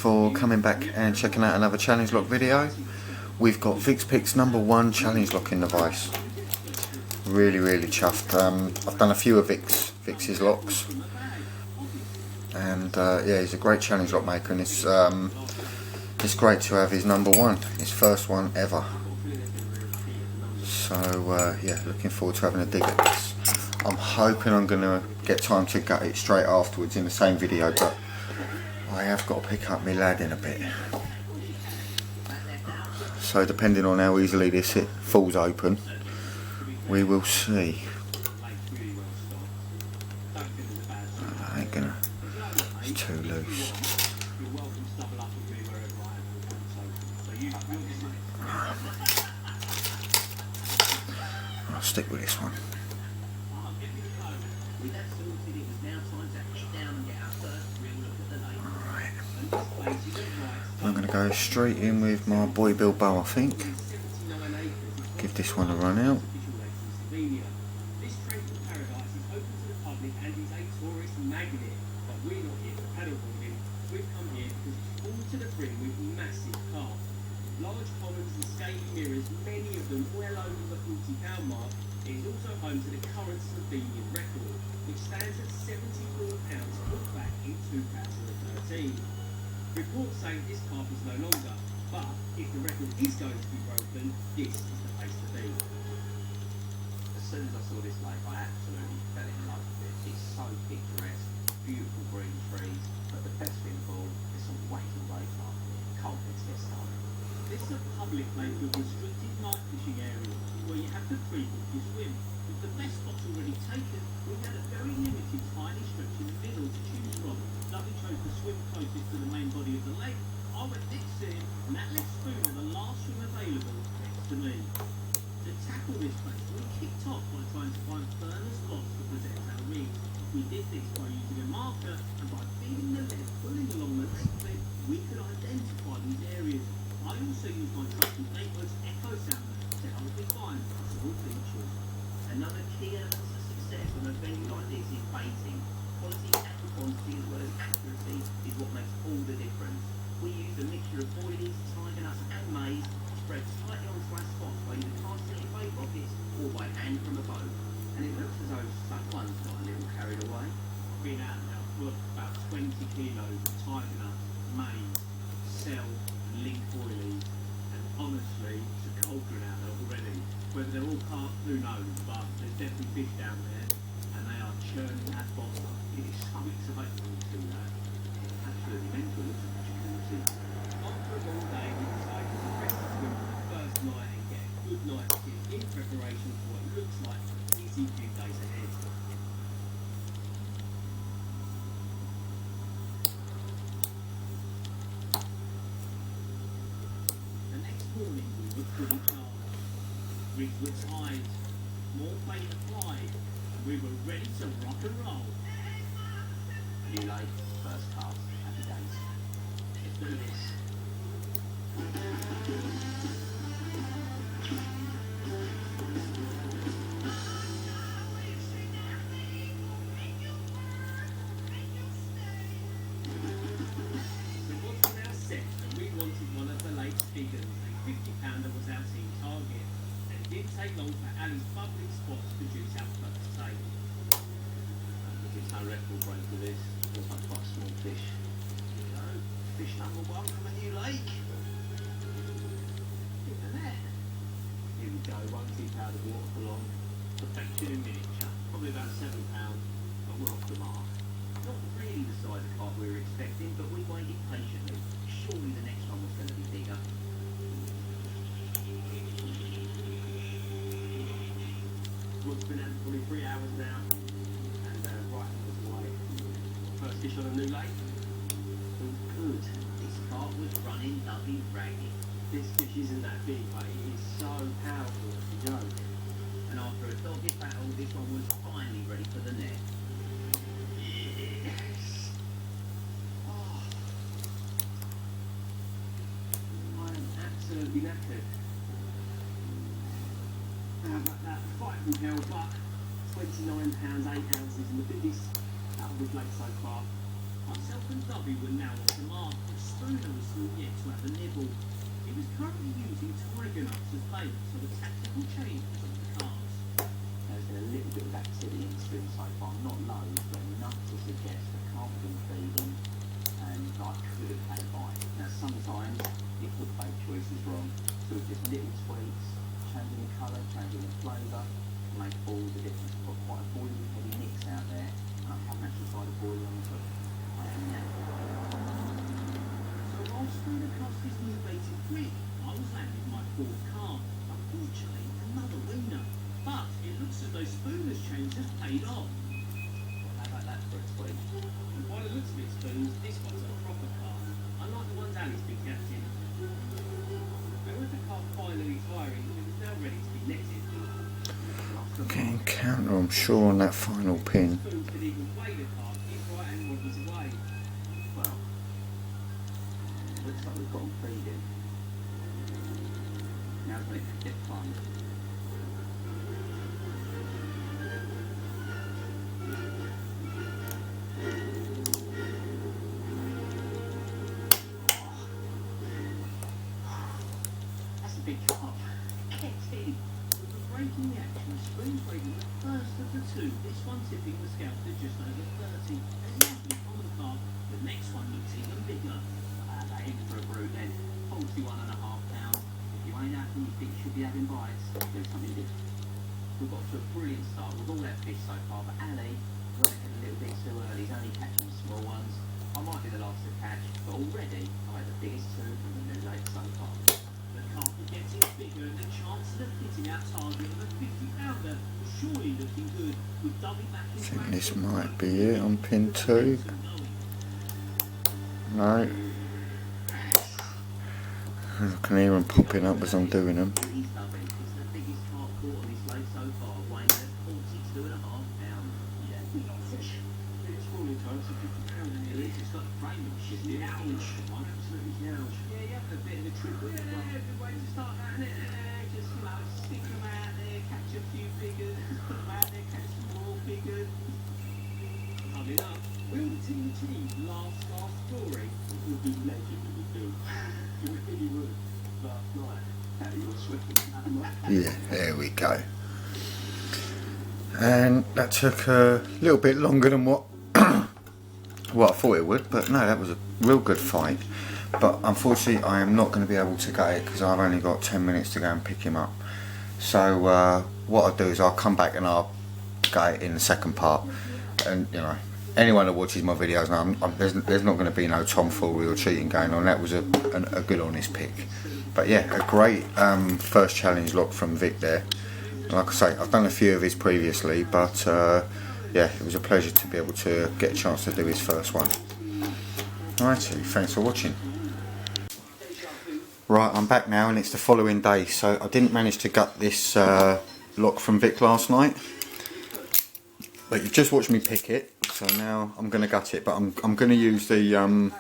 for coming back and checking out another challenge lock video. We've got VixPic's #1 challenge locking device. Really chuffed. I've done a few of Vix's locks, and yeah, he's a great challenge lock maker, and it's great to have his #1, his first one ever. So yeah, looking forward to having a dig at this. I'm hoping I'm going to get time to gut it straight afterwards in the same video, but I have got to pick up my lad in a bit. So depending on how easily this falls open, we will see. I ain't gonna, it's too loose. I'll stick with this one. Alright. I'm going to go straight in with my boy Bilbo, I think. Give this one a run out. Large commons and scaly mirrors, many of them well over the £40 mark. It is also home to the current Slovenian record, which stands at £74 put back in 2013. Reports say this calf is no longer, but if the record is going to be broken, this is the place to be. As soon as I saw this lake, I absolutely fell in love with it. It's so picturesque, beautiful green trees, but the best thing of all is some waking wave life. Can't get started. This is a public lake with restricted night fishing areas where you have to pre-book your swim. With the best spots already taken, we had a very limited tiny stretch in the middle to choose from. Lovely chose the swim closest to the main body of the lake. I went next to him, and that left Spooner the last swim available next to me. To tackle this place, we kicked off by trying to find firmer spots to protect our reef. We did this by using a marker, and by feeding the lead pulling along the lake bed, we could identify these areas. I also used my trusted neighbour's echo sounder to help me find possible features. Another key element to success on a venue like this is baiting. Quality and quantity as well as accuracy is what makes all the difference. We use a mixture of boilies, tiger nuts and maize spread slightly onto our spots by either casting in bait rockets or by hand from a boat. And it looks as though someone's got a little carried away. Been out now for about 20 kilos of tiger nuts, maize, cell, link boilies, and honestly, it's a cauldron out there already. Whether they're all caught, who knows, but there's definitely fish down there, and they are churning that bottom up. It is so exciting when you see that. It's absolutely mental, isn't it? You can see. After a long day, we decided to rest the swim for the first night and get a good night's sleep in preparation for what looks like a busy few days ahead. Morning we were fully charged. Rigs were tied, more bait applied, and we were ready to rock and roll. New lake, first cast, happy days. Let's do this. The rods were now set, and we wanted one of the lake's figures. 50-pounder was our team target, and it didn't take long for Ali's bubbling spot to produce our first take. There's no record break for this. Looks like quite a small fish. Here we go. Fish #1 from a new lake. Look at that. Here we go, won't keep out of water for long. Perfection in miniature, probably about 7 pounds, but we're off the mark. Not really the size of carp we were expecting, but we waited patiently. Surely the next one was going to be bigger. It's been out for probably 3 hours now, and right on the way. First fish on a new lake. Oh, good. This carp was running nothing ragged. This fish isn't that big, but it is so powerful, it's a joke. And after a dogged battle, this one was finally ready for the net. Yes! Oh. I am absolutely knackered. How about that? Fight from hell, but £29, 8 ounces, and the biggest out of the lake so far. Myself and Dubby were now off the mark, but Spooner was still yet to have a nibble. He was currently using tiger nuts as bait, so the tactical change was on the cards. There's been a little bit of activity in the stream so far, not loads, but enough to suggest that can't have been feeding and like could have had a bite. Now sometimes if the bait choice is wrong, so just little tweaks, changing the colour, changing the flavour, make all the difference. I've got quite a boiling heavy mix out there, and I haven't actually tried a boil on the I am now. So while Spooner cast his new baited flick, I was landing my fourth card. Unfortunately, another winner. But it looks as though Spooner's change has paid off. Well, how about that for a tweak? And by the looks of it, Spoons, this one's a proper card. Unlike the ones Ali's been catching. And with the card finally firing, it was now ready to be netted. Getting counter, I'm sure, on that final pin. Spoons could even play the card if right hand rod was away. Well, looks like we've got them feeding. Now's when it could get fun. That's a big carp. Get in. With the breaking the action, Spoons rating the first of the two. This one tipping the scalp to just over 30. A lovely common card. The next one looks even bigger. That in for a brute then. 41.5 pounds. If you ain't having you think you should be having bites, do something different. We've got to a brilliant start with all that fish so far, but Ali went ahead a little bit too early. He's only catching the small ones. I might be the last to catch, but already I've had the biggest two from the new lake so far. The carp was getting bigger and the chances of hitting our target of a 50-pounder was surely looking good. With Dubby back in I think this might be it on pin 2. No. I can hear them popping up as I'm doing them. He's Dubby. It's the biggest carp caught on this lake so far, weighing at 42.5 pounds. Yeah, not fish. It's falling time, it's a 50-pounder It nearly. is, it's got the frame of shit. Youch. I'm absolutely youch. Yeah, you have a bit of a trick with it. Yeah, good way to start that, isn't it? Just, stick them out there, catch a few figures, put them out there, catch some more figures. Coming up, will the team achieve last story? It would be legend if we do. You really would. Last night, how you were swimming. Yeah, there we go. And that took a little bit longer than what I thought it would, but no, that was a real good fight. But unfortunately I am not going to be able to get it because I've only got 10 minutes to go and pick him up. So what I'll do is I'll come back and I'll get it in the second part. And you know, anyone that watches my videos now, there's not going to be no tomfoolery or cheating going on. That was a good honest pick. But yeah, a great first challenge lock from Vic there. Like I say, I've done a few of his previously, but yeah, it was a pleasure to be able to get a chance to do his first one. Alrighty, thanks for watching. Right, I'm back now and it's the following day, so I didn't manage to gut this lock from Vic last night. But you've just watched me pick it, so now I'm going to gut it, but I'm going to use the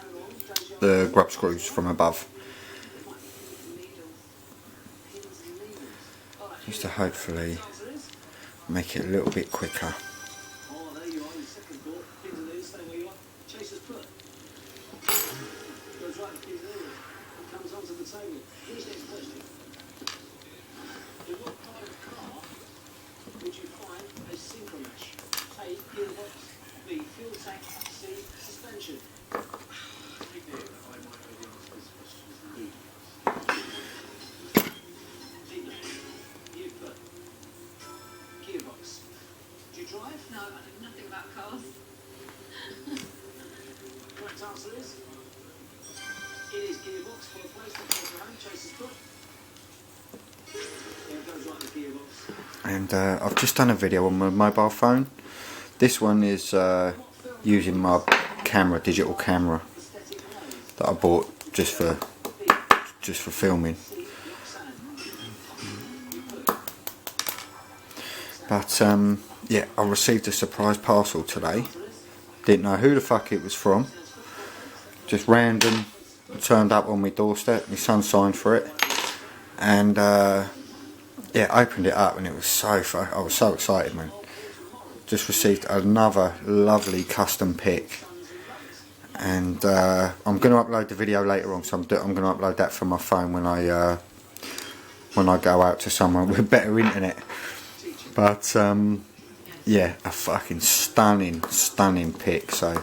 grub screws from above. Just to hopefully make it a little bit quicker. Oh, there you are, your second thought. Pins and needles, stay where you are. Chaser's put. Goes right to pins and needles. It comes onto the table. Here's the next question. In what part of the car would you find a synchro mesh? A, gearbox. B, fuel tank. C, suspension. Gearbox. Do you drive? No, I know nothing about cars. Correct answer is? It is gearbox for a placement for your home. Chaser's put. Yeah, it goes right to gearbox. And I've just done a video on my mobile phone. This one is using my camera, digital camera that I bought just for filming. But yeah, I received a surprise parcel today. Didn't know who the fuck it was from. Just random. It turned up on my doorstep. My son signed for it, and yeah, opened it up, and it was I was so excited, man. Just received another lovely custom pick, And I'm going to upload the video later on, so I'm going to upload that from my phone when I go out to someone with better internet. But yeah, a fucking stunning pick. So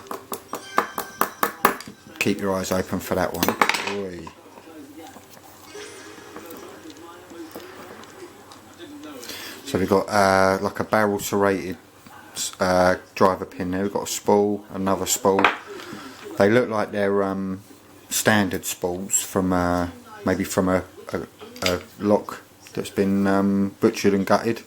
keep your eyes open for that one. Oi. So we've got like a barrel serrated driver pin there. We've got a spool, another spool. They look like they're standard spools from maybe from a lock that's been butchered and gutted.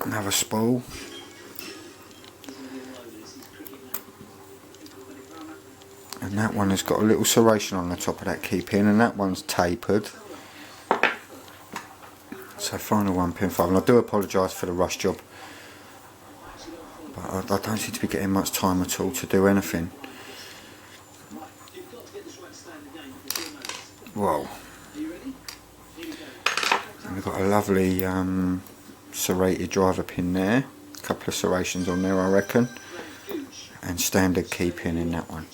Another spool. And that one has got a little serration on the top of that key pin, and that one's tapered. So final one, pin 5, and I do apologise for the rush job, but I don't seem to be getting much time at all to do anything. Whoa. And we've got a lovely serrated driver pin there, a couple of serrations on there I reckon, and standard key pin in that one.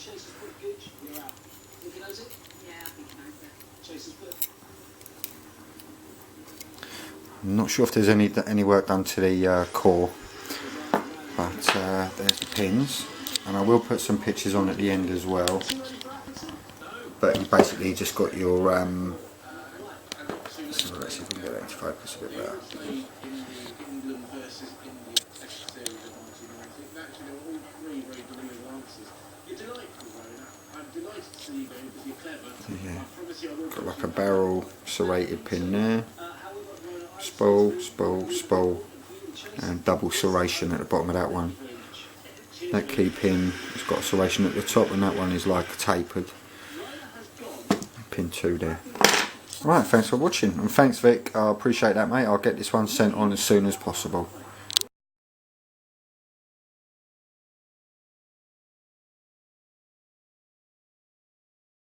I'm not sure if there's any work done to the core, but there's the pins, and I will put some pictures on at the end as well. But you basically just got your let's see if we can get that into focus a bit better. Yeah, got like a barrel serrated pin there. Spool, and double serration at the bottom of that one. That key pin has got a serration at the top, and that one is like tapered. Pin 2 there. Right, thanks for watching, and thanks Vic, I appreciate that mate. I'll get this one sent on as soon as possible.